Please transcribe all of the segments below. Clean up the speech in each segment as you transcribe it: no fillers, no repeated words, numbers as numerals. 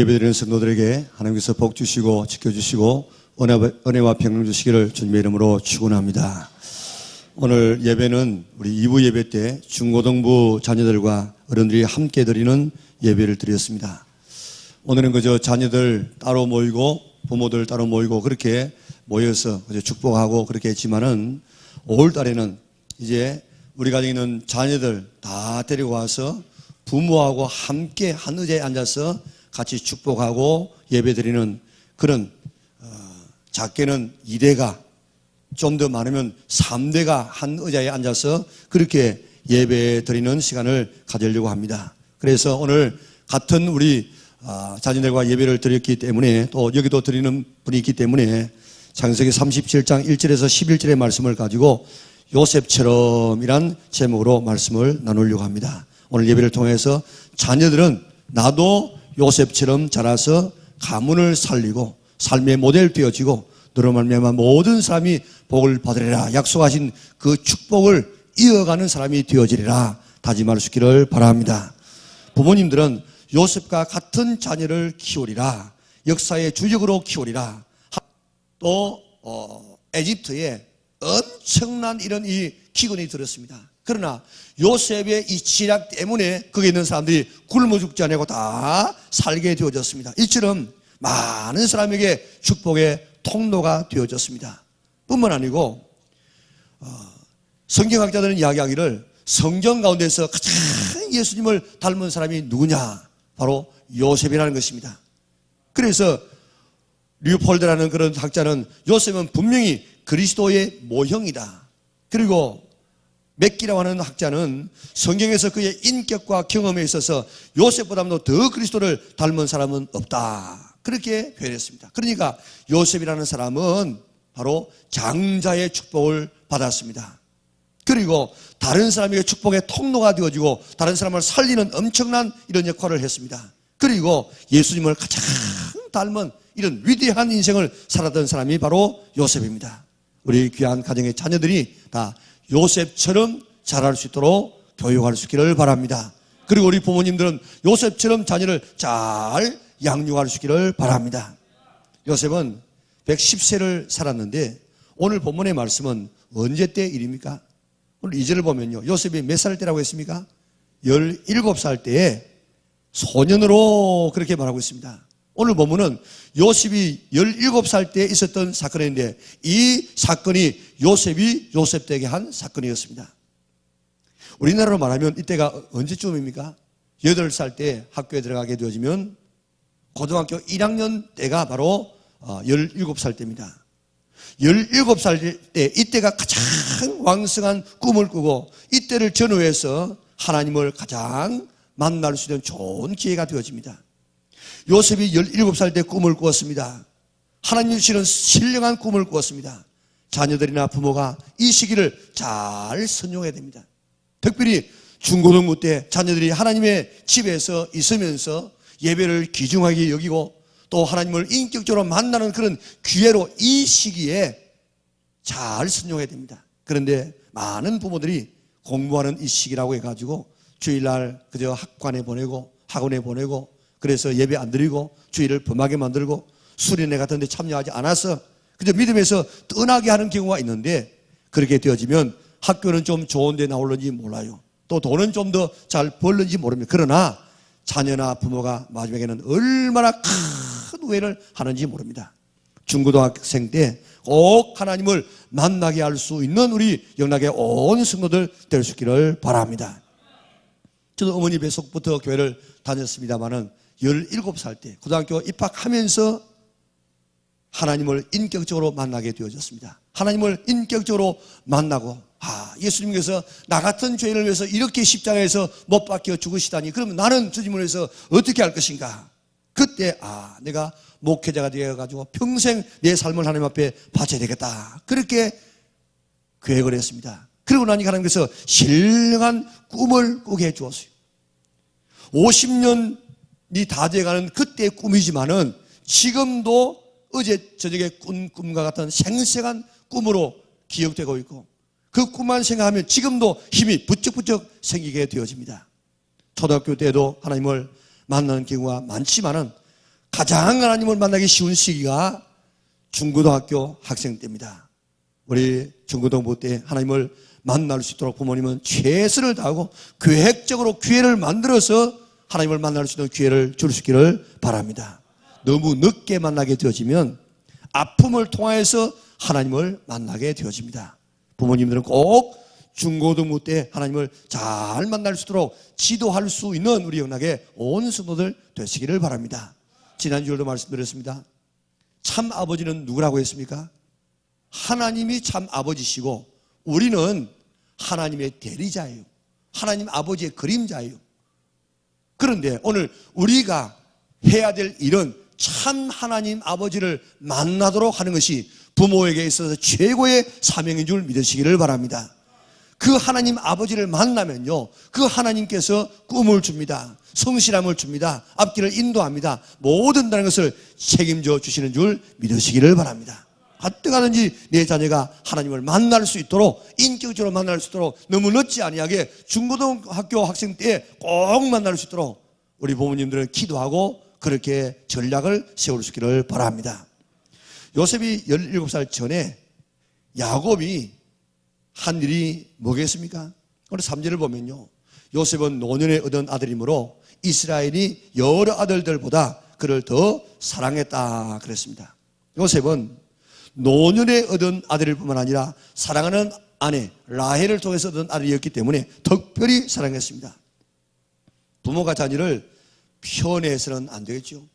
예배드리는 성도들에게 하나님께서 복 주시고 지켜주시고 은혜와 평강 주시기를 주님의 이름으로 축원합니다. 오늘 예배는 우리 2부 예배 때 중고등부 자녀들과 어른들이 함께 드리는 예배를 드렸습니다. 오늘은 그저 자녀들 따로 모이고 부모들 따로 모이고 그렇게 모여서 그저 축복하고 그렇게 했지만은 5월 달에는 이제 우리 가정에 있는 자녀들 다 데리고 와서 부모하고 함께 한 의자에 앉아서 같이 축복하고 예배드리는 그런 작게는 2대가 좀 더 많으면 3대가 한 의자에 앉아서 그렇게 예배드리는 시간을 가지려고 합니다. 그래서 오늘 같은 우리 자녀들과 예배를 드렸기 때문에 또 여기도 드리는 분이 있기 때문에 창세기 37장 1절에서 11절의 말씀을 가지고 요셉처럼이란 제목으로 말씀을 나누려고 합니다. 오늘 예배를 통해서 자녀들은 나도 요셉처럼 자라서 가문을 살리고 삶의 모델 되어지고 너로 말미암아 모든 사람이 복을 받으리라 약속하신 그 축복을 이어가는 사람이 되어지리라 다짐할 수 있기를 바랍니다. 부모님들은 요셉과 같은 자녀를 키우리라, 역사의 주역으로 키우리라. 또 에집트에 엄청난 이런 이 기근이 들었습니다. 그러나 요셉의 이 지략 때문에 거기에 있는 사람들이 굶어 죽지 않고 다 살게 되어졌습니다. 이처럼 많은 사람에게 축복의 통로가 되어졌습니다. 뿐만 아니고 성경학자들은 이야기하기를 성경 가운데서 가장 예수님을 닮은 사람이 누구냐? 바로 요셉이라는 것입니다. 그래서 류폴드라는 그런 학자는 요셉은 분명히 그리스도의 모형이다. 그리고 맥기라고 하는 학자는 성경에서 그의 인격과 경험에 있어서 요셉보다도 더 그리스도를 닮은 사람은 없다. 그렇게 표현했습니다. 그러니까 요셉이라는 사람은 바로 장자의 축복을 받았습니다. 그리고 다른 사람에게 축복의 통로가 되어지고 다른 사람을 살리는 엄청난 이런 역할을 했습니다. 그리고 예수님을 가장 닮은 이런 위대한 인생을 살았던 사람이 바로 요셉입니다. 우리 귀한 가정의 자녀들이 다 요셉처럼 자랄 수 있도록 교육할 수 있기를 바랍니다. 그리고 우리 부모님들은 요셉처럼 자녀를 잘 양육할 수 있기를 바랍니다. 요셉은 110세를 살았는데 오늘 본문의 말씀은 언제 때 일입니까? 오늘 2절을 보면요, 요셉이 몇 살 때라고 했습니까? 17살 때에 소년으로 그렇게 말하고 있습니다. 오늘 본문은 요셉이 17살 때 있었던 사건인데 이 사건이 요셉이 요셉되게 한 사건이었습니다. 우리나라로 말하면 이때가 언제쯤입니까? 8살 때 학교에 들어가게 되어지면 고등학교 1학년 때가 바로 17살 때입니다. 17살 때 이때가 가장 왕성한 꿈을 꾸고 이때를 전후해서 하나님을 가장 만날 수 있는 좋은 기회가 되어집니다. 요셉이 17살 때 꿈을 꾸었습니다. 하나님 주시는 신령한 꿈을 꾸었습니다. 자녀들이나 부모가 이 시기를 잘 선용해야 됩니다. 특별히 중고등부 때 자녀들이 하나님의 집에서 있으면서 예배를 귀중하게 여기고 또 하나님을 인격적으로 만나는 그런 기회로 이 시기에 잘 선용해야 됩니다. 그런데 많은 부모들이 공부하는 이 시기라고 해가지고 주일날 그저 학관에 보내고 학원에 보내고 그래서 예배 안 드리고 주일을 범하게 만들고 수련회 같은 데 참여하지 않아서 그저 믿음에서 떠나게 하는 경우가 있는데 그렇게 되어지면 학교는 좀 좋은 데 나올는지 몰라요. 또 돈은 좀 더 잘 벌는지 모릅니다. 그러나 자녀나 부모가 마지막에는 얼마나 큰 후회를 하는지 모릅니다. 중고등학생 때 꼭 하나님을 만나게 할 수 있는 우리 영락의 온 성도들 될 수 있기를 바랍니다. 저도 어머니 뱃속부터 교회를 다녔습니다마는 17살 때 고등학교 입학하면서 하나님을 인격적으로 만나게 되어졌습니다. 하나님을 인격적으로 만나고 예수님께서 나 같은 죄인을 위해서 이렇게 십자가에서 못 박혀 죽으시다니 그러면 나는 주님을 위해서 어떻게 할 것인가. 그때 내가 목회자가 되어가지고 평생 내 삶을 하나님 앞에 바쳐야 되겠다. 그렇게 계획을 했습니다. 그러고 나니 하나님께서 신령한 꿈을 꾸게 해주었어요. 50년이 다 돼가는 그때의 꿈이지만은 지금도 어제 저녁에 꾼 꿈과 같은 생생한 꿈으로 기억되고 있고 그 꿈만 생각하면 지금도 힘이 부쩍부쩍 생기게 되어집니다. 초등학교 때도 하나님을 만나는 경우가 많지만은 가장 하나님을 만나기 쉬운 시기가 중고등학교 학생 때입니다. 우리 중고등부 때 하나님을 만날 수 있도록 부모님은 최선을 다하고 계획적으로 기회를 만들어서 하나님을 만날 수 있는 기회를 줄 수 있기를 바랍니다. 너무 늦게 만나게 되어지면 아픔을 통하여서 하나님을 만나게 되어집니다. 부모님들은 꼭 중고등부 때 하나님을 잘 만날 수 있도록 지도할 수 있는 우리 영락의 온 성도들 되시기를 바랍니다. 지난주에도 말씀드렸습니다. 참 아버지는 누구라고 했습니까? 하나님이 참 아버지시고 우리는 하나님의 대리자예요. 하나님 아버지의 그림자예요. 그런데 오늘 우리가 해야 될 일은 참 하나님 아버지를 만나도록 하는 것이 부모에게 있어서 최고의 사명인 줄 믿으시기를 바랍니다. 그 하나님 아버지를 만나면요, 그 하나님께서 꿈을 줍니다. 성실함을 줍니다. 앞길을 인도합니다. 모든 다른 것을 책임져 주시는 줄 믿으시기를 바랍니다. 어떠하든지 내 자녀가 하나님을 만날 수 있도록, 인격적으로 만날 수 있도록 너무 늦지 아니하게 중고등학교 학생 때 꼭 만날 수 있도록 우리 부모님들은 기도하고 그렇게 전략을 세울 수 있기를 바랍니다. 요셉이 17살 전에 야곱이 한 일이 뭐겠습니까? 오늘 3절을 보면요, 요셉은 노년에 얻은 아들이므로 이스라엘이 여러 아들들보다 그를 더 사랑했다 그랬습니다. 요셉은 노년에 얻은 아들일 뿐만 아니라 사랑하는 아내 라헬을 통해서 얻은 아들이었기 때문에 특별히 사랑했습니다. 부모가 자녀를 편애해서는 안 되겠죠.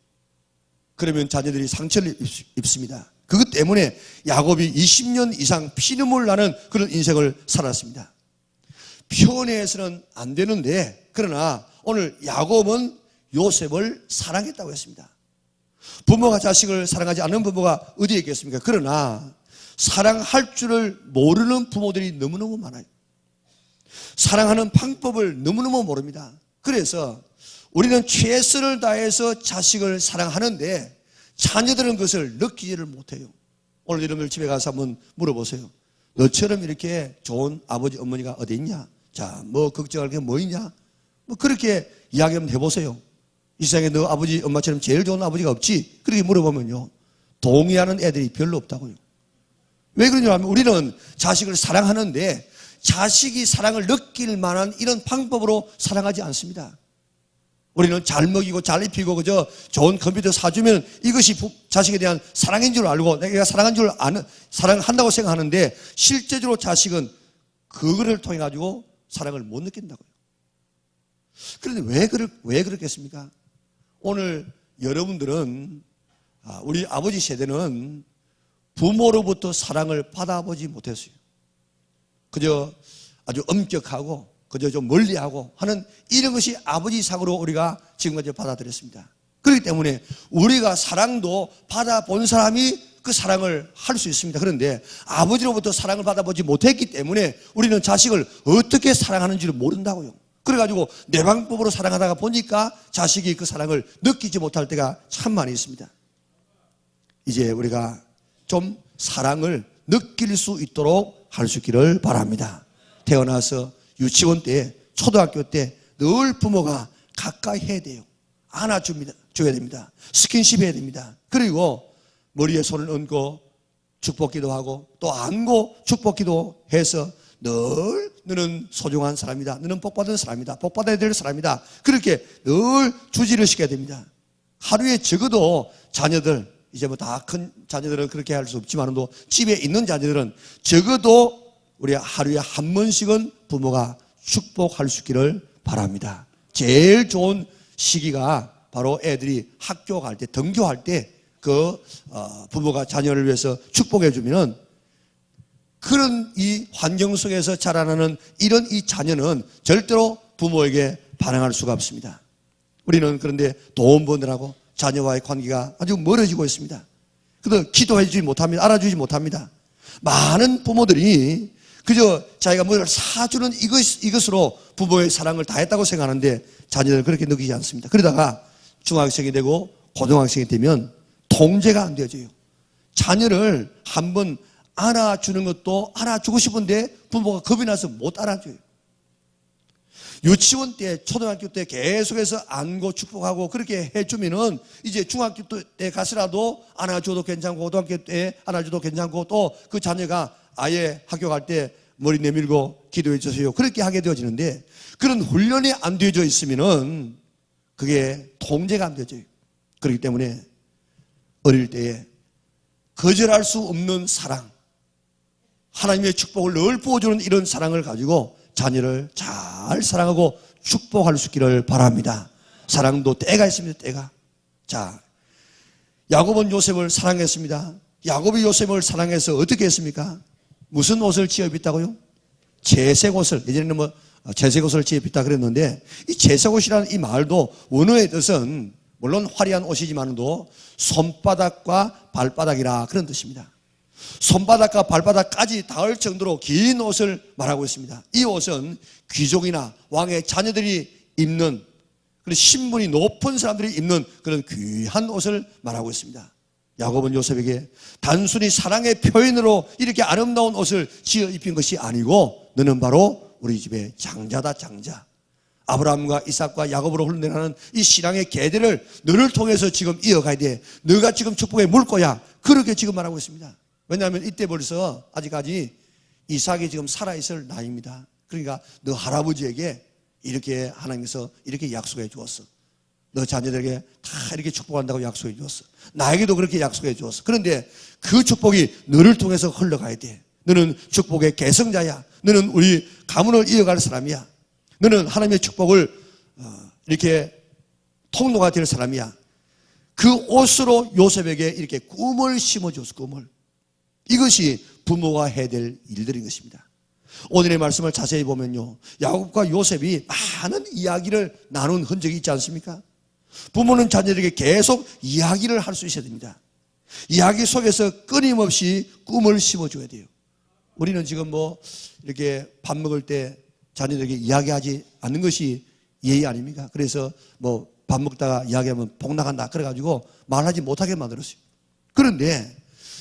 그러면 자녀들이 상처를 입습니다. 그것 때문에 야곱이 20년 이상 피눈물 나는 그런 인생을 살았습니다. 편애해서는 안 되는데, 그러나 오늘 야곱은 요셉을 사랑했다고 했습니다. 부모가 자식을 사랑하지 않는 부모가 어디에 있겠습니까? 그러나 사랑할 줄을 모르는 부모들이 너무너무 많아요. 사랑하는 방법을 너무너무 모릅니다. 그래서 우리는 최선을 다해서 자식을 사랑하는데 자녀들은 그것을 느끼지를 못해요. 오늘 여러분들 집에 가서 한번 물어보세요. 너처럼 이렇게 좋은 아버지 어머니가 어디 있냐? 자, 뭐 걱정할 게 뭐 있냐? 뭐 그렇게 이야기 한번 해보세요. 이 세상에 너 아버지 엄마처럼 제일 좋은 아버지가 없지? 그렇게 물어보면요, 동의하는 애들이 별로 없다고요. 왜 그러냐 하면 우리는 자식을 사랑하는데 자식이 사랑을 느낄 만한 이런 방법으로 사랑하지 않습니다. 우리는 잘 먹이고 잘 입히고 그저 좋은 컴퓨터 사주면 이것이 자식에 대한 사랑인 줄 알고 내가 사랑한 줄 아는, 사랑한다고 생각하는데 실제적으로 자식은 그거를 통해 가지고 사랑을 못 느낀다고요. 그런데 왜 그렇겠습니까? 오늘 여러분들은, 우리 아버지 세대는 부모로부터 사랑을 받아보지 못했어요. 그저 아주 엄격하고 그저 좀 멀리하고 하는 이런 것이 아버지 상으로 우리가 지금까지 받아들였습니다. 그렇기 때문에 우리가 사랑도 받아본 사람이 그 사랑을 할 수 있습니다. 그런데 아버지로부터 사랑을 받아보지 못했기 때문에 우리는 자식을 어떻게 사랑하는지를 모른다고요. 그래가지고 내 방법으로 사랑하다가 보니까 자식이 그 사랑을 느끼지 못할 때가 참 많이 있습니다. 이제 우리가 좀 사랑을 느낄 수 있도록 할 수 있기를 바랍니다. 태어나서 유치원 때, 초등학교 때 늘 부모가 가까이 해야 돼요. 안아줘야 됩니다. 스킨십 해야 됩니다. 그리고 머리에 손을 얹고 축복기도 하고 또 안고 축복기도 해서 늘 너는 소중한 사람이다. 너는 복받은 사람이다. 복받아야 될 사람이다. 그렇게 늘 주지를 시켜야 됩니다. 하루에 적어도 자녀들, 이제 뭐 다 큰 자녀들은 그렇게 할 수 없지만도 집에 있는 자녀들은 적어도 우리 하루에 한 번씩은 부모가 축복할 수 있기를 바랍니다. 제일 좋은 시기가 바로 애들이 학교 갈 때, 등교할 때 그 부모가 자녀를 위해서 축복해 주면은 그런 이 환경 속에서 자라나는 이런 이 자녀는 절대로 부모에게 반항할 수가 없습니다. 우리는 그런데 돈 버느라고 자녀와의 관계가 아주 멀어지고 있습니다. 그래도 기도해 주지 못합니다. 알아주지 못합니다. 많은 부모들이 그저 자기가 뭘 사주는 이것으로 부모의 사랑을 다했다고 생각하는데 자녀들은 그렇게 느끼지 않습니다. 그러다가 중학생이 되고 고등학생이 되면 통제가 안 되어져요. 자녀를 한번 안아주는 것도 안아주고 싶은데 부모가 겁이 나서 못 안아줘요. 유치원 때, 초등학교 때 계속해서 안고 축복하고 그렇게 해주면은 이제 중학교 때 가서라도 안아줘도 괜찮고 고등학교 때 안아줘도 괜찮고 또 그 자녀가 아예 학교 갈 때 머리 내밀고 기도해 주세요. 그렇게 하게 되어지는데 그런 훈련이 안 되어져 있으면은 그게 통제가 안 되어져요. 그렇기 때문에 어릴 때에 거절할 수 없는 사랑, 하나님의 축복을 늘 부어주는 이런 사랑을 가지고 자녀를 잘 사랑하고 축복할 수 있기를 바랍니다. 사랑도 때가 있습니다. 때가. 자, 야곱은 요셉을 사랑했습니다. 야곱이 요셉을 사랑해서 어떻게 했습니까? 무슨 옷을 지어 입혔다고요? 채색 옷을, 예전에는 뭐 채색 옷을 지어 입혔다 그랬는데 이 채색 옷이라는 이 말도 원어의 뜻은 물론 화려한 옷이지만도 손바닥과 발바닥이라 그런 뜻입니다. 손바닥과 발바닥까지 닿을 정도로 긴 옷을 말하고 있습니다. 이 옷은 귀족이나 왕의 자녀들이 입는 그런 신분이 높은 사람들이 입는 그런 귀한 옷을 말하고 있습니다. 야곱은 요셉에게 단순히 사랑의 표현으로 이렇게 아름다운 옷을 지어 입힌 것이 아니고 너는 바로 우리 집의 장자다 장자. 아브라함과 이삭과 야곱으로 흘러내려가는 이 신앙의 계대를 너를 통해서 지금 이어가야 돼. 너가 지금 축복의 물꼬야. 그렇게 지금 말하고 있습니다. 왜냐하면 이때 벌써 아직까지 이삭이 지금 살아있을 나이입니다. 그러니까 너 할아버지에게 이렇게 하나님께서 이렇게 약속해 주었어. 너 자녀들에게 다 이렇게 축복한다고 약속해 주었어. 나에게도 그렇게 약속해 주었어. 그런데 그 축복이 너를 통해서 흘러가야 돼. 너는 축복의 계승자야. 너는 우리 가문을 이어갈 사람이야. 너는 하나님의 축복을 이렇게 통로가 될 사람이야. 그 옷으로 요셉에게 이렇게 꿈을 심어줬어. 꿈을. 이것이 부모가 해야 될 일들인 것입니다. 오늘의 말씀을 자세히 보면요, 야곱과 요셉이 많은 이야기를 나눈 흔적이 있지 않습니까? 부모는 자녀들에게 계속 이야기를 할 수 있어야 됩니다. 이야기 속에서 끊임없이 꿈을 심어줘야 돼요. 우리는 지금 뭐 이렇게 밥 먹을 때 자녀들에게 이야기하지 않는 것이 예의 아닙니까? 그래서 뭐 밥 먹다가 이야기하면 복 나간다 그래가지고 말하지 못하게 만들었어요. 그런데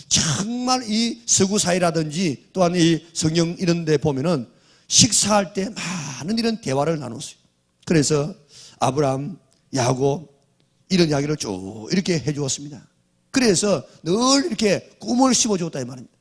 정말 이 서구사회라든지 또한 이 성경 이런 데 보면은 식사할 때 많은 이런 대화를 나눴어요. 그래서 아브라함, 야곱 이런 이야기를 쭉 이렇게 해주었습니다. 그래서 늘 이렇게 꿈을 심어주었다 이 말입니다.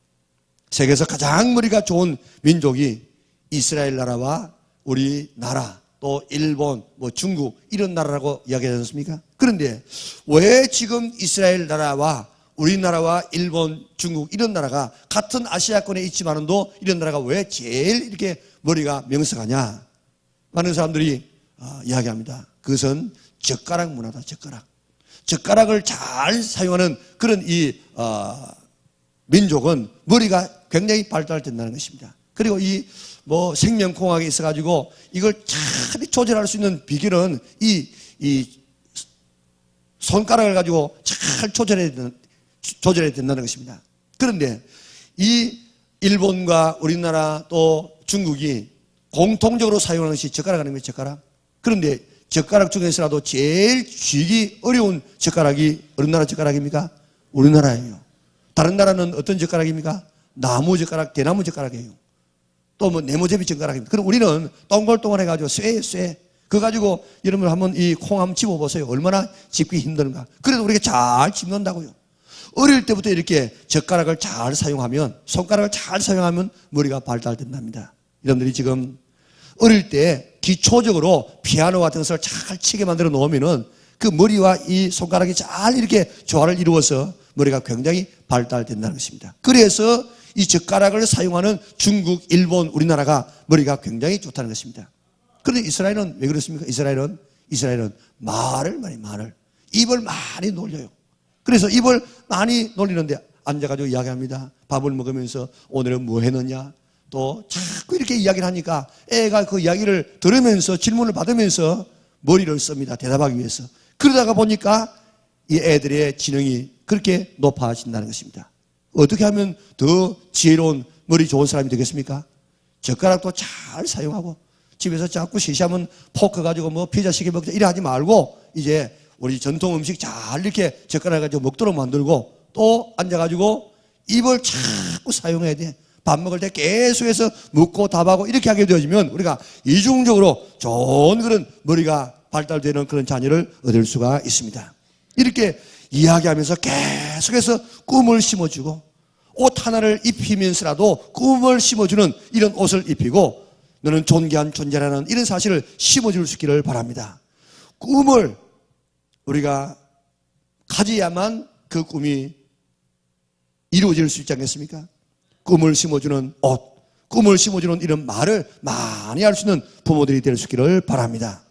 세계에서 가장 머리가 좋은 민족이 이스라엘 나라와 우리나라 또 일본, 뭐 중국 이런 나라라고 이야기하지 않습니까? 그런데 왜 지금 이스라엘 나라와 우리나라와 일본, 중국 이런 나라가 같은 아시아권에 있지만도 이런 나라가 왜 제일 이렇게 머리가 명석하냐? 많은 사람들이 이야기합니다. 그것은 젓가락 문화다. 젓가락을 잘 사용하는 그런 이 민족은 머리가 굉장히 발달된다는 것입니다. 그리고 이 뭐 생명공학에 있어가지고 이걸 잘 조절할 수 있는 비결은 이 손가락을 가지고 잘 조절해야 된다는 것입니다. 그런데 이 일본과 우리나라 또 중국이 공통적으로 사용하는 것이 젓가락 아닙니까? 젓가락. 그런데 젓가락 중에서라도 제일 쥐기 어려운 젓가락이 어느 나라 젓가락입니까? 우리나라예요. 다른 나라는 어떤 젓가락입니까? 나무 젓가락, 대나무 젓가락이에요. 또 뭐 네모제비 젓가락입니다. 그럼 우리는 동글동글 해가지고 쇠. 그거 가지고 여러분 한번 이 콩 한번 집어보세요. 얼마나 집기 힘든가. 그래도 우리가 잘 집는다고요. 어릴 때부터 이렇게 젓가락을 잘 사용하면, 손가락을 잘 사용하면 머리가 발달된답니다. 여러분들이 지금 어릴 때 기초적으로 피아노 같은 것을 잘 치게 만들어 놓으면은 그 머리와 이 손가락이 잘 이렇게 조화를 이루어서 머리가 굉장히 발달된다는 것입니다. 그래서 이 젓가락을 사용하는 중국, 일본, 우리나라가 머리가 굉장히 좋다는 것입니다. 그런데 이스라엘은 왜 그렇습니까? 이스라엘은 말을 입을 많이 놀려요. 그래서 입을 많이 놀리는데 앉아가지고 이야기합니다. 밥을 먹으면서 오늘은 뭐 했느냐? 또 자꾸 이렇게 이야기를 하니까 애가 그 이야기를 들으면서 질문을 받으면서 머리를 씁니다. 대답하기 위해서. 그러다가 보니까 이 애들의 지능이 그렇게 높아진다는 것입니다. 어떻게 하면 더 지혜로운 머리 좋은 사람이 되겠습니까? 젓가락도 잘 사용하고 집에서 자꾸 시시하면 포크 가지고 뭐 피자 시켜 먹자 이래 하지 말고 이제 우리 전통 음식 잘 이렇게 젓가락 가지고 먹도록 만들고 또 앉아가지고 입을 자꾸 사용해야 돼. 밥 먹을 때 계속해서 묻고 답하고 이렇게 하게 되어지면 우리가 이중적으로 좋은 그런 머리가 발달되는 그런 자녀를 얻을 수가 있습니다. 이렇게 이야기하면서 계속해서 꿈을 심어주고 옷 하나를 입히면서라도 꿈을 심어주는 이런 옷을 입히고 너는 존귀한 존재라는 이런 사실을 심어줄 수 있기를 바랍니다. 꿈을 우리가 가져야만 그 꿈이 이루어질 수 있지 않겠습니까? 꿈을 심어주는 옷, 꿈을 심어주는 이런 말을 많이 할 수 있는 부모들이 될 수 있기를 바랍니다.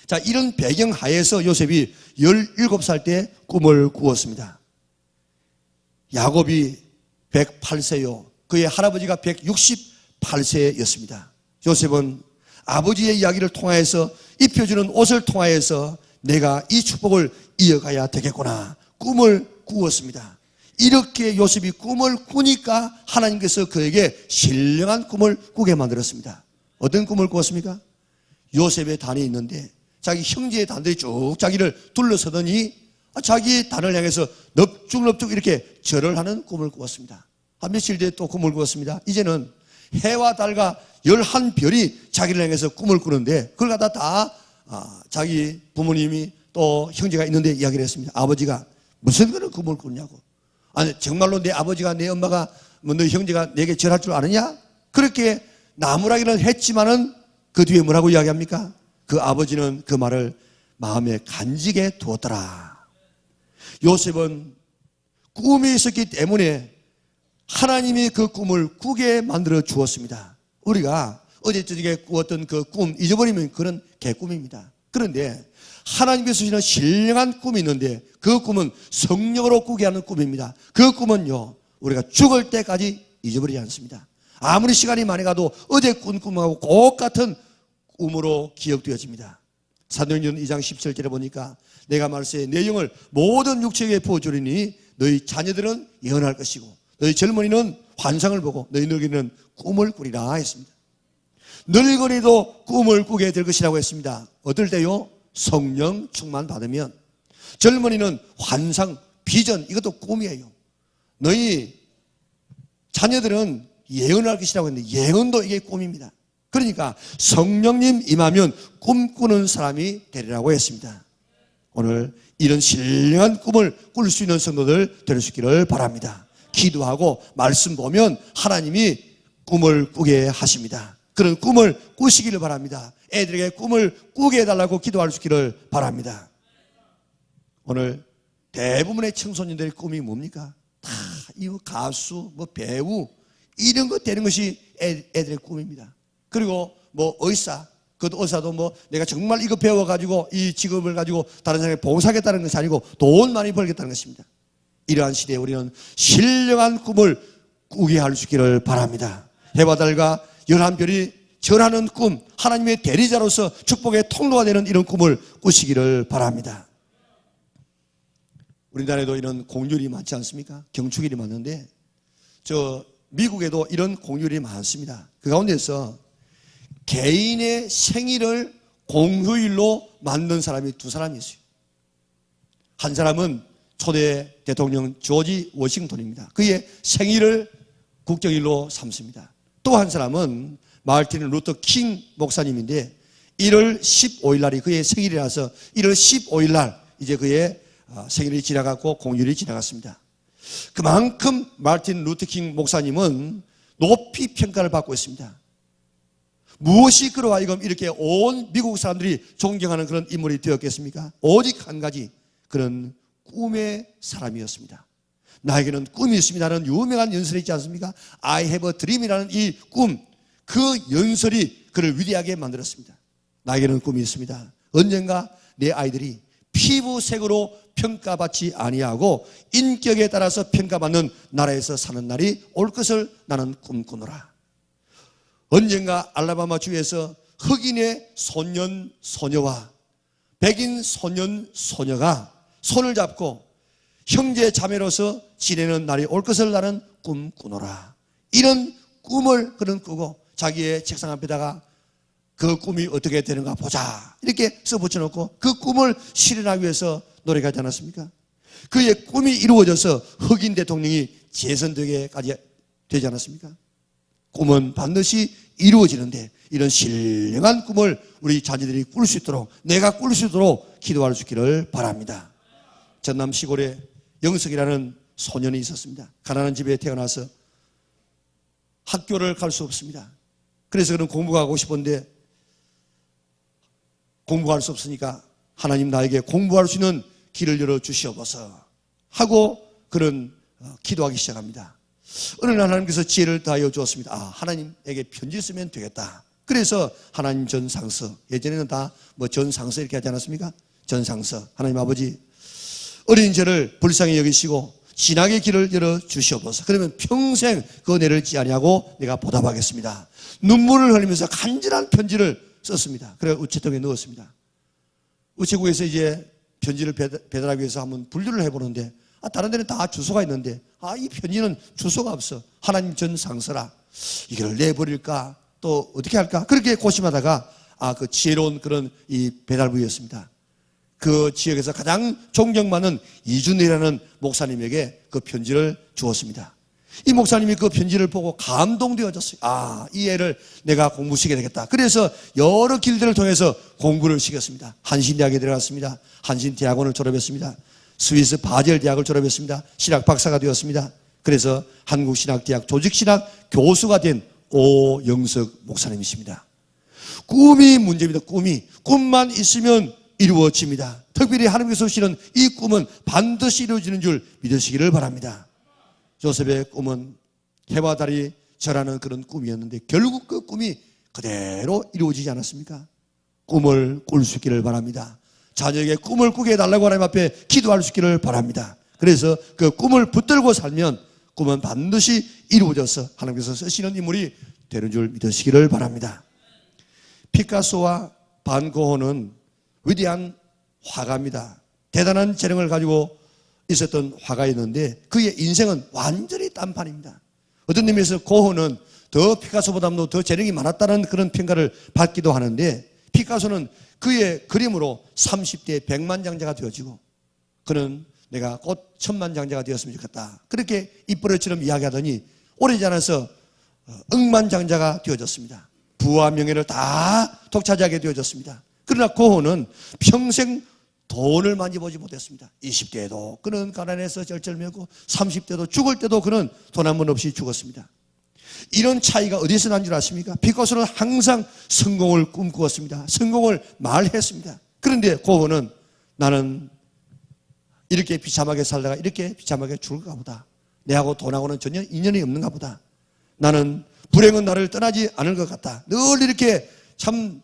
자, 이런 배경 하에서 요셉이 17살 때 꿈을 꾸었습니다. 야곱이 108세요. 그의 할아버지가 168세였습니다. 요셉은 아버지의 이야기를 통하여서 입혀주는 옷을 통하여서 내가 이 축복을 이어가야 되겠구나 꿈을 꾸었습니다. 이렇게 요셉이 꿈을 꾸니까 하나님께서 그에게 신령한 꿈을 꾸게 만들었습니다. 어떤 꿈을 꾸었습니까? 요셉의 단이 있는데 자기 형제의 단들이 쭉 자기를 둘러서더니 자기 단을 향해서 넙죽넙죽 이렇게 절을 하는 꿈을 꾸었습니다. 한 며칠 뒤에 또 꿈을 꾸었습니다. 이제는 해와 달과 11별이 자기를 향해서 꿈을 꾸는데 그걸 갖다 다 자기 부모님이 또 형제가 있는데 이야기를 했습니다. 아버지가 무슨 그런 꿈을 꾸냐고. 아니 정말로 내 아버지가 내 엄마가 뭐 너 형제가 내게 절할 줄 아느냐? 그렇게 나무라기는 했지만은 그 뒤에 뭐라고 이야기합니까? 그 아버지는 그 말을 마음에 간직해 두었더라. 요셉은 꿈이 있었기 때문에 하나님이 그 꿈을 꾸게 만들어 주었습니다. 우리가 어제 저녁에 꾸었던 그 꿈 잊어버리면 그런 개꿈입니다. 그런데 하나님께서 주시는 신령한 꿈이 있는데 그 꿈은 성령으로 꾸게 하는 꿈입니다. 그 꿈은요 우리가 죽을 때까지 잊어버리지 않습니다. 아무리 시간이 많이 가도 어제 꾼 꿈하고 똑같은 꿈으로 기억되어집니다. 사도행전 2장 17절에 보니까 내가 말세 내 영을 모든 육체에 부어주리니 너희 자녀들은 예언할 것이고 너희 젊은이는 환상을 보고 너희 늙은이는 꿈을 꾸리라 했습니다. 늙은이도 꿈을 꾸게 될 것이라고 했습니다. 어떨 때요? 성령 충만 받으면. 젊은이는 환상, 비전 이것도 꿈이에요. 너희 자녀들은 예언할 것이라고 했는데 예언도 이게 꿈입니다. 그러니까 성령님 임하면 꿈꾸는 사람이 되리라고 했습니다. 오늘 이런 신령한 꿈을 꿀 수 있는 성도들 될 수 있기를 바랍니다. 기도하고 말씀 보면 하나님이 꿈을 꾸게 하십니다. 그런 꿈을 꾸시기를 바랍니다. 애들에게 꿈을 꾸게 해달라고 기도할 수 있기를 바랍니다. 오늘 대부분의 청소년들의 꿈이 뭡니까? 다 이 가수, 뭐 배우 이런 거 되는 것이 애들의 꿈입니다. 그리고 뭐 의사, 그것도 의사도 뭐 내가 정말 이거 배워가지고 이 직업을 가지고 다른 사람에게 봉사하겠다는 것이 아니고 돈 많이 벌겠다는 것입니다. 이러한 시대에 우리는 신령한 꿈을 꾸게 할 수 있기를 바랍니다. 해와 달과 11별이 절하는 꿈, 하나님의 대리자로서 축복의 통로가 되는 이런 꿈을 꾸시기를 바랍니다. 우리나라에도 이런 공휴일이 많지 않습니까? 경축일이 많은데 미국에도 이런 공휴일이 많습니다. 그 가운데서 개인의 생일을 공휴일로 만든 사람이 두 사람이 있어요. 한 사람은 초대 대통령 조지 워싱턴입니다. 그의 생일을 국정일로 삼습니다. 또 한 사람은 마르틴 루터 킹 목사님인데 1월 15일 날이 그의 생일이라서 1월 15일 날 이제 그의 생일이 지나갔고 공휴일이 지나갔습니다. 그만큼 마르틴 루터 킹 목사님은 높이 평가를 받고 있습니다. 무엇이 그로 하여금 이렇게 온 미국 사람들이 존경하는 그런 인물이 되었겠습니까? 오직 한 가지, 그런 꿈의 사람이었습니다. 나에게는 꿈이 있습니다라는 유명한 연설이 있지 않습니까? I have a dream이라는 이 꿈, 그 연설이 그를 위대하게 만들었습니다. 나에게는 꿈이 있습니다. 언젠가 내 아이들이 피부색으로 평가받지 아니하고 인격에 따라서 평가받는 나라에서 사는 날이 올 것을 나는 꿈꾸노라. 언젠가 알라바마 주에서 흑인의 소년 소녀와 백인 소년 소녀가 손을 잡고 형제 자매로서 지내는 날이 올 것을 나는 꿈꾸노라. 이런 꿈을 그는 꾸고 자기의 책상 앞에다가 그 꿈이 어떻게 되는가 보자 이렇게 써붙여놓고 그 꿈을 실현하기 위해서 노력하지 않았습니까? 그의 꿈이 이루어져서 흑인 대통령이 재선되기까지 되지 않았습니까? 꿈은 반드시 이루어지는데 이런 신령한 꿈을 우리 자녀들이 꿀 수 있도록, 내가 꿀 수 있도록 기도할 수 있기를 바랍니다. 전남 시골에 영석이라는 소년이 있었습니다. 가난한 집에 태어나서 학교를 갈 수 없습니다. 그래서 그는 공부가 하고 싶은데 공부할 수 없으니까 하나님 나에게 공부할 수 있는 길을 열어 주시옵소서 하고 그는 기도하기 시작합니다. 어느 날 하나님께서 지혜를 다하여 주었습니다. 하나님에게 편지 쓰면 되겠다. 그래서 하나님 전상서, 예전에는 다 전상서 이렇게 하지 않았습니까? 전상서, 하나님 아버지 어린 저를 불쌍히 여기시고 진학의 길을 열어 주시옵소서. 그러면 평생 그 은혜를 잊지 아니하고 내가 보답하겠습니다. 눈물을 흘리면서 간절한 편지를 썼습니다. 그래서 우체통에 넣었습니다. 우체국에서 이제 편지를 배달하기 위해서 한번 분류를 해보는데 다른 데는 다 주소가 있는데 이 편지는 주소가 없어. 하나님 전상서라. 이걸 내버릴까 또 어떻게 할까 그렇게 고심하다가 그 지혜로운 그런 이 배달부였습니다. 그 지역에서 가장 존경받는 이준이라는 목사님에게 그 편지를 주었습니다. 이 목사님이 그 편지를 보고 감동되어졌어요. 이 애를 내가 공부시켜야 되겠다. 그래서 여러 길들을 통해서 공부를 시켰습니다. 한신대학에 들어갔습니다. 한신대학원을 졸업했습니다. 스위스 바젤 대학을 졸업했습니다. 신학 박사가 되었습니다. 그래서 한국신학대학 조직신학 교수가 된 오영석 목사님이십니다. 꿈이 문제입니다. 꿈만 있으면 이루어집니다. 특별히 하나님께서 주시는 이 꿈은 반드시 이루어지는 줄 믿으시기를 바랍니다. 요셉의 꿈은 해와 달이 절하는 그런 꿈이었는데 결국 그 꿈이 그대로 이루어지지 않았습니까? 꿈을 꿀 수 있기를 바랍니다. 자녀에게 꿈을 꾸게 해달라고 하나님 앞에 기도할 수 있기를 바랍니다. 그래서 그 꿈을 붙들고 살면 꿈은 반드시 이루어져서 하나님께서 쓰시는 인물이 되는 줄 믿으시기를 바랍니다. 피카소와 반 고흐는 위대한 화가입니다. 대단한 재능을 가지고 있었던 화가였는데 그의 인생은 완전히 딴판입니다. 어떤 의미에서 고흐는 더 피카소보다도 더 재능이 많았다는 그런 평가를 받기도 하는데 피카소는 그의 그림으로 30대 백만장자가 되어지고 그는 내가 곧 천만장자가 되었으면 좋겠다. 그렇게 입버릇처럼 이야기하더니 오래지 않아서 억만장자가 되어졌습니다. 부와 명예를 다 독차지하게 되어졌습니다. 그러나 고흐는 평생 돈을 많이 보지 못했습니다. 20대에도 그는 가난해서 절절매고 30대도 죽을 때도 그는 돈 한 번 없이 죽었습니다. 이런 차이가 어디서 난 줄 아십니까? 피카소는 항상 성공을 꿈꾸었습니다. 성공을 말했습니다. 그런데 고흐는 나는 이렇게 비참하게 살다가 이렇게 비참하게 죽을까 보다. 내하고 돈하고는 전혀 인연이 없는가 보다. 나는 불행은 나를 떠나지 않을 것 같다. 늘 이렇게 참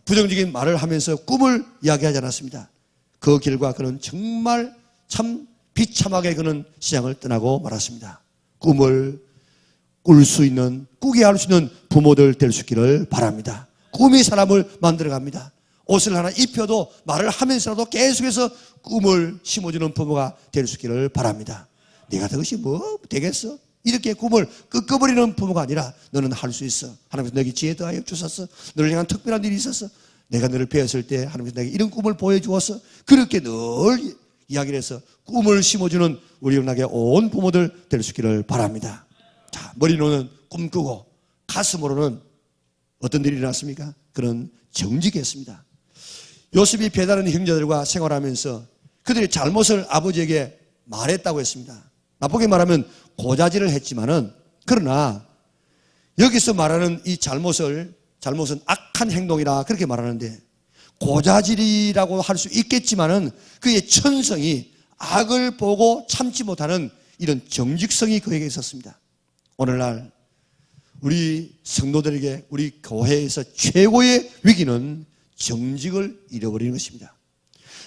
부정적인 말을 하면서 꿈을 이야기하지 않았습니다. 그 길과 그는 정말 참 비참하게 그는 세상을 떠나고 말았습니다. 꿈을 꿀 수 있는, 꾸게 할 수 있는 부모들 될 수 있기를 바랍니다. 꿈이 사람을 만들어갑니다. 옷을 하나 입혀도 말을 하면서라도 계속해서 꿈을 심어주는 부모가 될 수 있기를 바랍니다. 네가 그것이 뭐 되겠어? 이렇게 꿈을 끄꺼버리는 부모가 아니라 너는 할 수 있어. 하나님께서 너에게 지혜 더하여 주셨어. 너를 향한 특별한 일이 있었어. 내가 너를 배웠을 때 하나님께서 내게 이런 꿈을 보여주었어. 그렇게 늘 이야기를 해서 꿈을 심어주는 우리 영락의 온 부모들 될 수 있기를 바랍니다. 자, 머리로는 꿈꾸고 가슴으로는 어떤 일이 일어났습니까? 그런 정직했습니다. 요셉이 배다른 형제들과 생활하면서 그들의 잘못을 아버지에게 말했다고 했습니다. 나쁘게 말하면 고자질을 했지만은 그러나 여기서 말하는 이 잘못은 악한 행동이라 그렇게 말하는데 고자질이라고 할 수 있겠지만은 그의 천성이 악을 보고 참지 못하는 이런 정직성이 그에게 있었습니다. 오늘날 우리 성도들에게 우리 교회에서 최고의 위기는 정직을 잃어버리는 것입니다.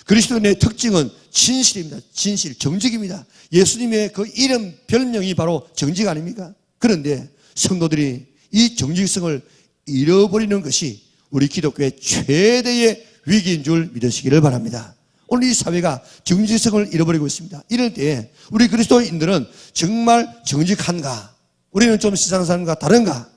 그리스도인의 특징은 진실입니다. 진실, 정직입니다. 예수님의 그 이름, 별명이 바로 정직 아닙니까? 그런데 성도들이 이 정직성을 잃어버리는 것이 우리 기독교의 최대의 위기인 줄 믿으시기를 바랍니다. 오늘 이 사회가 정직성을 잃어버리고 있습니다. 이럴 때 우리 그리스도인들은 정말 정직한가? 우리는 좀 세상 사람과 다른가?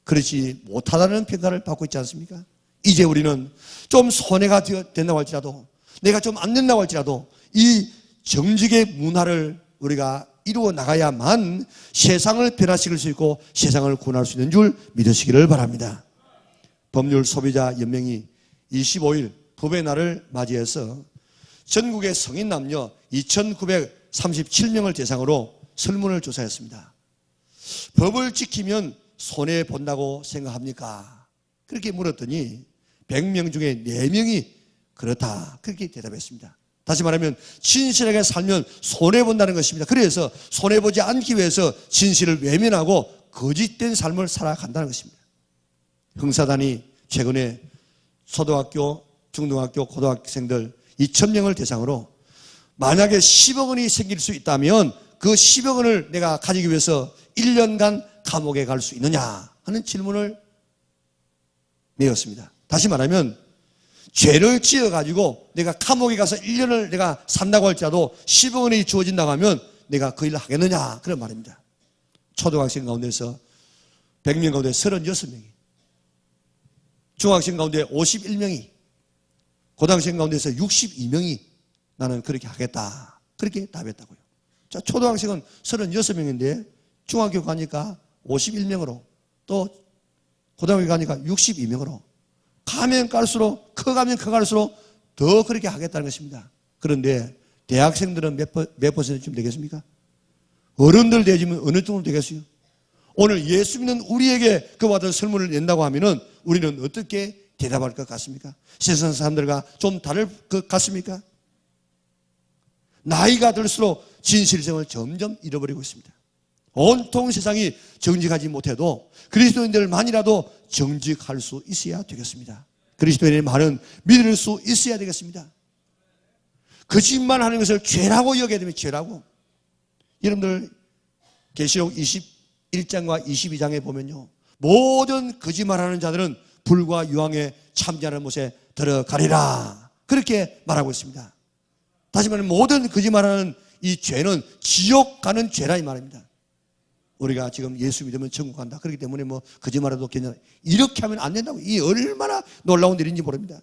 그렇지 못하다는 평가를 받고 있지 않습니까? 이제 우리는 좀 손해가 된다고 할지라도 내가 좀 안 된다고 할지라도 이 정직의 문화를 우리가 이루어 나가야만 세상을 변화시킬 수 있고 세상을 구원할 수 있는 줄 믿으시기를 바랍니다. 법률 소비자 연맹이 25일 법의 날을 맞이해서 전국의 성인 남녀 2,937명을 대상으로 설문을 조사했습니다. 법을 지키면 손해본다고 생각합니까? 그렇게 물었더니 100명 중에 4명이 그렇다, 그렇게 대답했습니다. 다시 말하면 진실하게 살면 손해본다는 것입니다. 그래서 손해보지 않기 위해서 진실을 외면하고 거짓된 삶을 살아간다는 것입니다. 형사단이 최근에 초등학교, 중등학교, 고등학생들 2,000명을 대상으로 만약에 10억 원이 생길 수 있다면 그 10억 원을 내가 가지기 위해서 1년간 감옥에 갈 수 있느냐 하는 질문을 내었습니다. 다시 말하면 죄를 지어가지고 내가 감옥에 가서 1년을 내가 산다고 할지라도 10억 원이 주어진다고 하면 내가 그 일을 하겠느냐, 그런 말입니다. 초등학생 가운데서 100명 가운데 36명이, 중학생 가운데 51명이, 고등학생 가운데서 62명이 나는 그렇게 하겠다, 그렇게 답했다고요. 자, 초등학생은 36명인데 중학교 가니까 51명으로, 또 고등학교 가니까 62명으로, 가면 갈수록, 커가면 커갈수록 더 그렇게 하겠다는 것입니다. 그런데 대학생들은 몇 퍼센트쯤 되겠습니까? 어른들 되지면 어느 정도 되겠어요? 오늘 예수 믿는 우리에게 그와 같은 설문을 낸다고 하면은 우리는 어떻게 대답할 것 같습니까? 세상 사람들과 좀 다를 것 같습니까? 나이가 들수록 진실성을 점점 잃어버리고 있습니다. 온통 세상이 정직하지 못해도 그리스도인들만이라도 정직할 수 있어야 되겠습니다. 그리스도인의 말은 믿을 수 있어야 되겠습니다. 거짓말하는 것을 죄라고 여겨야 됩니다. 죄라고. 여러분들 계시록 21장과 22장에 보면요, 모든 거짓말하는 자들은 불과 유황에 참자는 못에 들어가리라, 그렇게 말하고 있습니다. 다시 말하면 모든 거짓말하는 이 죄는 지옥 가는 죄라 이 말입니다. 우리가 지금 예수 믿으면 천국 간다, 그렇기 때문에 뭐 거짓말해도 괜찮아, 이렇게 하면 안 된다고. 이 얼마나 놀라운 일인지 모릅니다.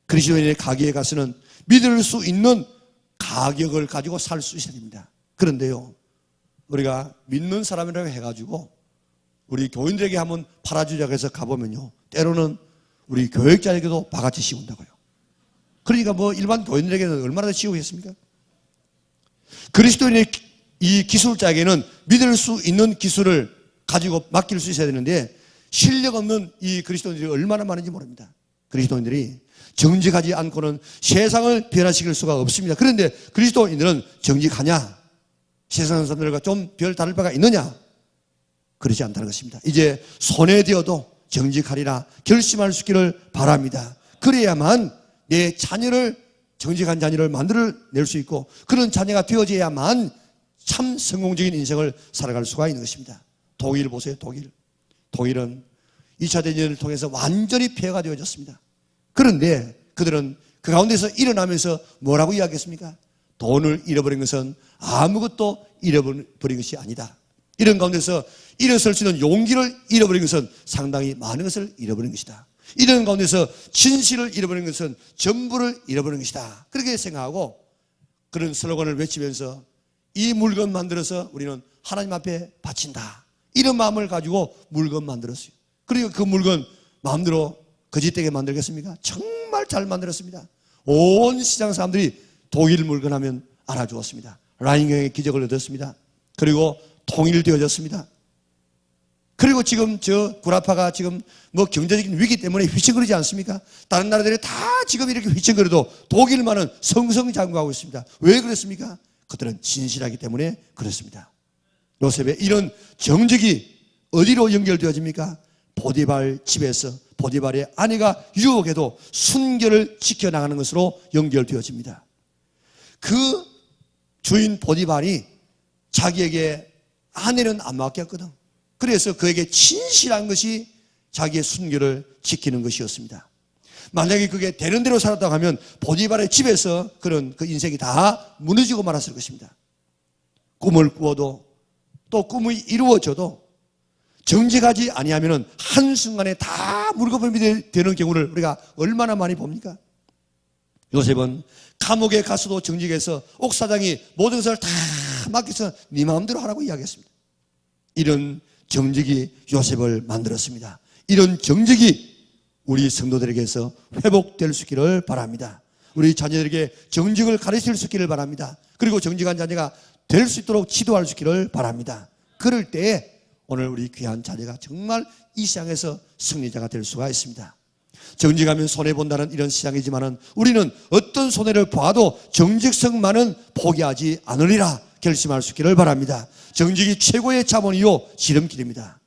그리스도인의 가게에 가서는 믿을 수 있는 가격을 가지고 살 수 있어야 됩니다. 그런데요, 우리가 믿는 사람이라고 해가지고 우리 교인들에게 한번 팔아주자고 해서 가보면요, 때로는 우리 교역자에게도 바가지 씌운다고요. 그러니까 뭐 일반 교인들에게는 얼마나 더 씌우겠습니까? 그리스도인의 이 기술자에게는 믿을 수 있는 기술을 가지고 맡길 수 있어야 되는데 실력 없는 이 그리스도인들이 얼마나 많은지 모릅니다. 그리스도인들이 정직하지 않고는 세상을 변화시킬 수가 없습니다. 그런데 그리스도인들은 정직하냐? 세상 사람들과 좀 별 다를 바가 있느냐? 그러지 않다는 것입니다. 이제 손해되어도 정직하리라 결심할 수 있기를 바랍니다. 그래야만 내 자녀를, 정직한 자녀를 만들어낼 수 있고 그런 자녀가 되어져야만 참 성공적인 인생을 살아갈 수가 있는 것입니다. 독일 보세요. 독일은 2차 대전을 통해서 완전히 폐허가 되어졌습니다. 그런데 그들은 그 가운데서 일어나면서 뭐라고 이야기했습니까? 돈을 잃어버린 것은 아무것도 잃어버린 것이 아니다. 이런 가운데서 일어설 수 있는 용기를 잃어버린 것은 상당히 많은 것을 잃어버린 것이다. 이런 가운데서 진실을 잃어버린 것은 전부를 잃어버린 것이다. 그렇게 생각하고 그런 슬로건을 외치면서 이 물건 만들어서 우리는 하나님 앞에 바친다, 이런 마음을 가지고 물건 만들었어요. 그리고 그 물건 마음대로 거짓되게 만들겠습니까? 정말 잘 만들었습니다. 온 시장 사람들이 독일 물건 하면 알아주었습니다. 라인경의 기적을 얻었습니다. 그리고 통일되어졌습니다. 그리고 지금 저 구라파가 지금 뭐 경제적인 위기 때문에 휘청거리지 않습니까? 다른 나라들이 다 지금 이렇게 휘청거려도 독일만은 성성장구하고 있습니다. 왜 그렇습니까? 그들은 진실하기 때문에 그렇습니다. 요셉의 이런 정직이 어디로 연결되어집니까? 보디발 집에서 보디발의 아내가 유혹해도 순결을 지켜나가는 것으로 연결되어집니다. 그 주인 보디발이 자기에게 아내는 안 맡겼거든. 그래서 그에게 진실한 것이 자기의 순결을 지키는 것이었습니다. 만약에 그게 되는 대로 살았다고 하면 보디발의 집에서 그런 그 인생이 다 무너지고 말았을 것입니다. 꿈을 꾸어도 또 꿈이 이루어져도 정직하지 아니하면 한순간에 다 물거품이 되는 경우를 우리가 얼마나 많이 봅니까? 요셉은 감옥에 가서도 정직해서 옥사장이 모든 것을 다 맡겨서 네 마음대로 하라고 이야기했습니다. 이런 정직이 요셉을 만들었습니다. 이런 정직이 우리 성도들에게서 회복될 수 있기를 바랍니다. 우리 자녀들에게 정직을 가르칠 수 있기를 바랍니다. 그리고 정직한 자녀가 될 수 있도록 지도할 수 있기를 바랍니다. 그럴 때에 오늘 우리 귀한 자녀가 정말 이 시장에서 승리자가 될 수가 있습니다. 정직하면 손해본다는 이런 시장이지만 우리는 어떤 손해를 봐도 정직성만은 포기하지 않으리라 결심할 수 있기를 바랍니다. 정직이 최고의 자본이요 지름길입니다.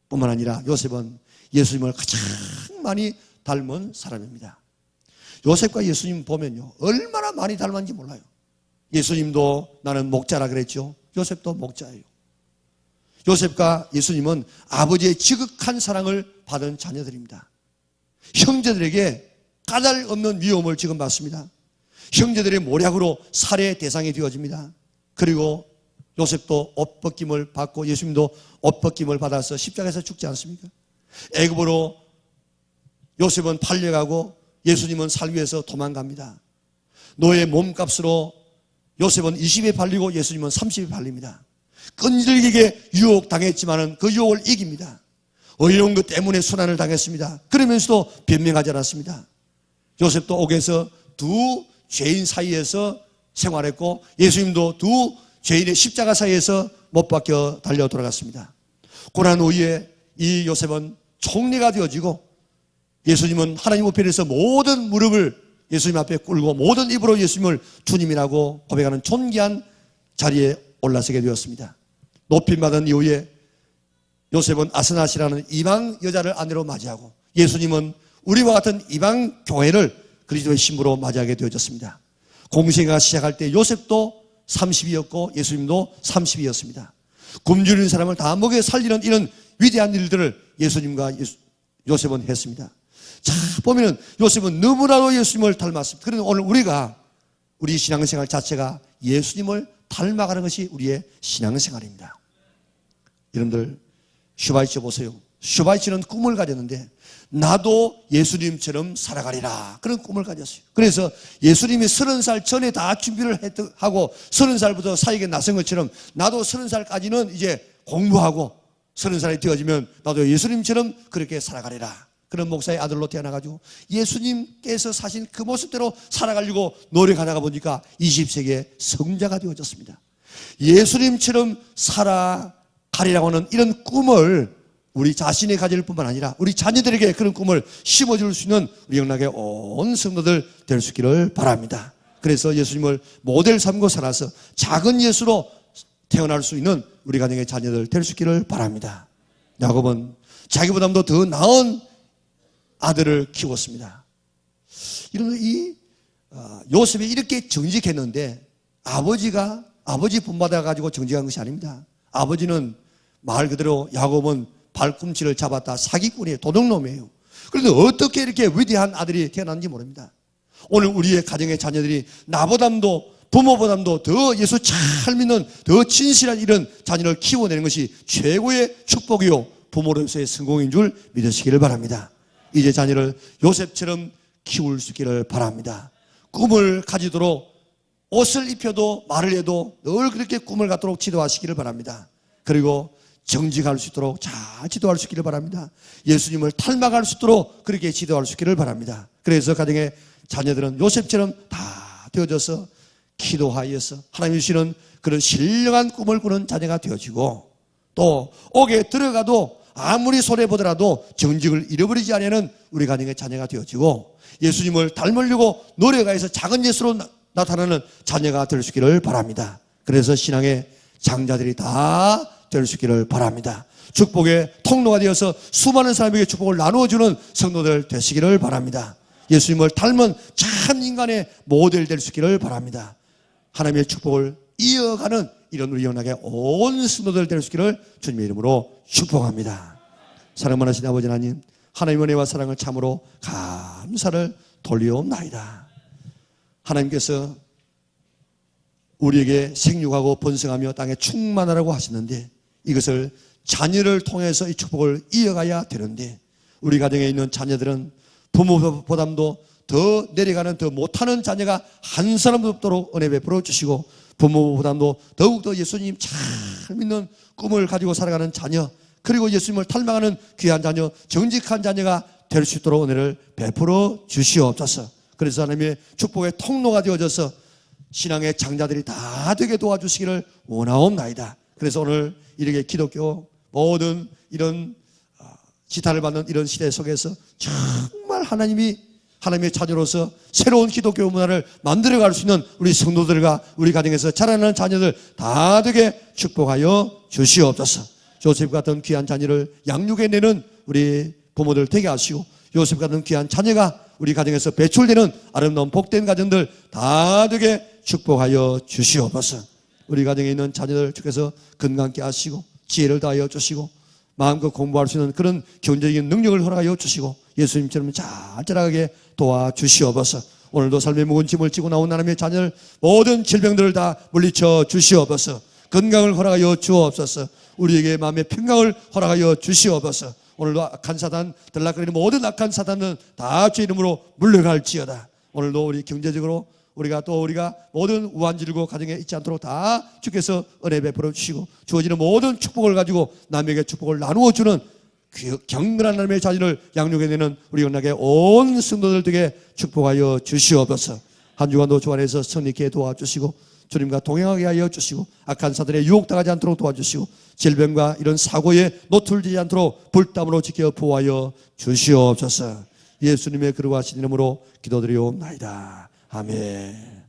뿐만 아니라 요셉은 예수님을 가장 많이 닮은 사람입니다. 요셉과 예수님 보면요 얼마나 많이 닮았는지 몰라요. 예수님도 나는 목자라 그랬죠. 요셉도 목자예요. 요셉과 예수님은 아버지의 지극한 사랑을 받은 자녀들입니다. 형제들에게 까닭없는 미움을 지금 받습니다. 형제들의 모략으로 살해 대상이 되어집니다. 그리고 요셉도 옷 벗김을 받고 예수님도 옷 벗김을 받아서 십자가에서 죽지 않습니까? 애굽으로 요셉은 팔려가고 예수님은 살기 위해서 도망갑니다. 노예 몸값으로 요셉은 20에 팔리고 예수님은 30에 팔립니다. 끈질기게 유혹당했지만 그 유혹을 이깁니다. 어려운 것 때문에 순환을 당했습니다. 그러면서도 변명하지 않았습니다. 요셉도 옥에서 두 죄인 사이에서 생활했고 예수님도 두 죄인의 십자가 사이에서 못 박혀 달려 돌아갔습니다. 고난 후에 이 요셉은 총리가 되어지고 예수님은 하나님 우편에서 모든 무릎을 예수님 앞에 꿇고 모든 입으로 예수님을 주님이라고 고백하는 존귀한 자리에 올라서게 되었습니다. 높임받은 이후에 요셉은 아스나시라는 이방 여자를 아내로 맞이하고 예수님은 우리와 같은 이방 교회를 그리스도의 신부로 맞이하게 되어졌습니다. 공생애가 시작할 때 요셉도 30이었고 예수님도 30이었습니다. 굶주리는 사람을 다 먹여 살리는 이런 위대한 일들을 예수님과 요셉은 했습니다. 자, 보면은 요셉은 너무나도 예수님을 닮았습니다. 그런데 오늘 우리 신앙생활 자체가 예수님을 닮아가는 것이 우리의 신앙생활입니다. 여러분들 슈바이처 보세요. 슈바이처는 꿈을 가졌는데 나도 예수님처럼 살아가리라 그런 꿈을 가졌어요. 그래서 예수님이 30살 전에 다 준비를 하고 30살부터 사역에 나선 것처럼 나도 30살까지는 이제 공부하고 30살이 되어지면 나도 예수님처럼 그렇게 살아가리라. 그런 목사의 아들로 태어나가지고 예수님께서 사신 그 모습대로 살아가려고 노력하다가 보니까 20세기에 성자가 되어졌습니다. 예수님처럼 살아가리라고 하는 이런 꿈을 우리 자신이 가질 뿐만 아니라 우리 자녀들에게 그런 꿈을 심어줄 수 있는 우리 영락의 온 성도들 될 수 있기를 바랍니다. 그래서 예수님을 모델 삼고 살아서 작은 예수로 태어날 수 있는 우리 가정의 자녀들 될 수 있기를 바랍니다. 야곱은 자기보다도 더 나은 아들을 키웠습니다. 이런 요셉이 이렇게 정직했는데 아버지 본받아 가지고 정직한 것이 아닙니다. 아버지는 말 그대로 야곱은 발꿈치를 잡았다 사기꾼이에요. 도둑놈이에요. 그런데 어떻게 이렇게 위대한 아들이 태어났는지 모릅니다. 오늘 우리의 가정의 자녀들이 나보다도 부모보다도 더 예수 잘 믿는 더 진실한 이런 자녀를 키워내는 것이 최고의 축복이요 부모로서의 성공인 줄 믿으시기를 바랍니다. 이제 자녀를 요셉처럼 키울 수 있기를 바랍니다. 꿈을 가지도록 옷을 입혀도 말을 해도 늘 그렇게 꿈을 갖도록 지도하시기를 바랍니다. 그리고 정직할 수 있도록 잘 지도할 수 있기를 바랍니다. 예수님을 닮아갈 수 있도록 그렇게 지도할 수 있기를 바랍니다. 그래서 가정의 자녀들은 요셉처럼 다 되어져서 기도하여서 하나님 주시는 그런 신령한 꿈을 꾸는 자녀가 되어지고 또 옥에 들어가도 아무리 손해보더라도 정직을 잃어버리지 않는 우리 가정의 자녀가 되어지고 예수님을 닮으려고 노력하여서 작은 예수로 나타나는 자녀가 될 수 있기를 바랍니다. 그래서 신앙의 장자들이 다 될 수 있기를 바랍니다. 축복의 통로가 되어서 수많은 사람에게 축복을 나누어주는 성도들 되시기를 바랍니다. 예수님을 닮은 참 인간의 모델 될 수 있기를 바랍니다. 하나님의 축복을 이어가는 이런 우리 영락의 온 성도들 될 수 있기를 주님의 이름으로 축복합니다. 사랑 많으신 아버지 하나님, 하나님의 은혜와 사랑을 참으로 감사를 돌리옵나이다. 하나님께서 우리에게 생육하고 번성하며 땅에 충만하라고 하시는데 이것을 자녀를 통해서 이 축복을 이어가야 되는데 우리 가정에 있는 자녀들은 부모보다도 더 내려가는 더 못하는 자녀가 한 사람도 없도록 은혜 베풀어 주시고 부모보다도 더욱더 예수님 잘 믿는 꿈을 가지고 살아가는 자녀, 그리고 예수님을 닮아가는 귀한 자녀, 정직한 자녀가 될 수 있도록 은혜를 베풀어 주시옵소서. 그래서 하나님의 축복의 통로가 되어져서 신앙의 장자들이 다 되게 도와주시기를 원하옵나이다. 그래서 오늘 이렇게 기독교 모든 이런 지탄을 받는 이런 시대 속에서 정말 하나님의 자녀로서 새로운 기독교 문화를 만들어갈 수 있는 우리 성도들과 우리 가정에서 자라나는 자녀들 다 되게 축복하여 주시옵소서. 요셉 같은 귀한 자녀를 양육해내는 우리 부모들 되게 하시고, 요셉 같은 귀한 자녀가 우리 가정에서 배출되는 아름다운 복된 가정들 다 되게 축복하여 주시옵소서. 우리 가정에 있는 자녀들 주께서 건강케 하시고 지혜를 다하여 주시고 마음껏 공부할 수 있는 그런 경제적인 능력을 허락하여 주시고 예수님처럼 잘 자라가게 도와주시옵소서. 오늘도 삶의 무거운 짐을 지고 나온 하나님의 자녀를 모든 질병들을 다 물리쳐 주시옵소서. 건강을 허락하여 주옵소서. 우리에게 마음의 평강을 허락하여 주시옵소서. 오늘도 악한 사단, 들락거리는 모든 악한 사단은 다 주의 이름으로 물러갈지어다. 오늘도 우리 경제적으로 우리가 모든 우환질고 가정에 있지 않도록 다 주께서 은혜 베풀어 주시고 주어지는 모든 축복을 가지고 남에게 축복을 나누어 주는 경건한 하나님의 자녀를 양육해내는 우리 연락의 온 성도들 되게 축복하여 주시옵소서. 한 주간도 주 안에서 성리케 도와주시고 주님과 동행하게 하여 주시고 악한 사들의 유혹당하지 않도록 도와주시고 질병과 이런 사고에 노출되지 않도록 불담으로 지켜 보호하여 주시옵소서. 예수님의 거룩하신 이름으로 기도드리옵나이다. 아멘.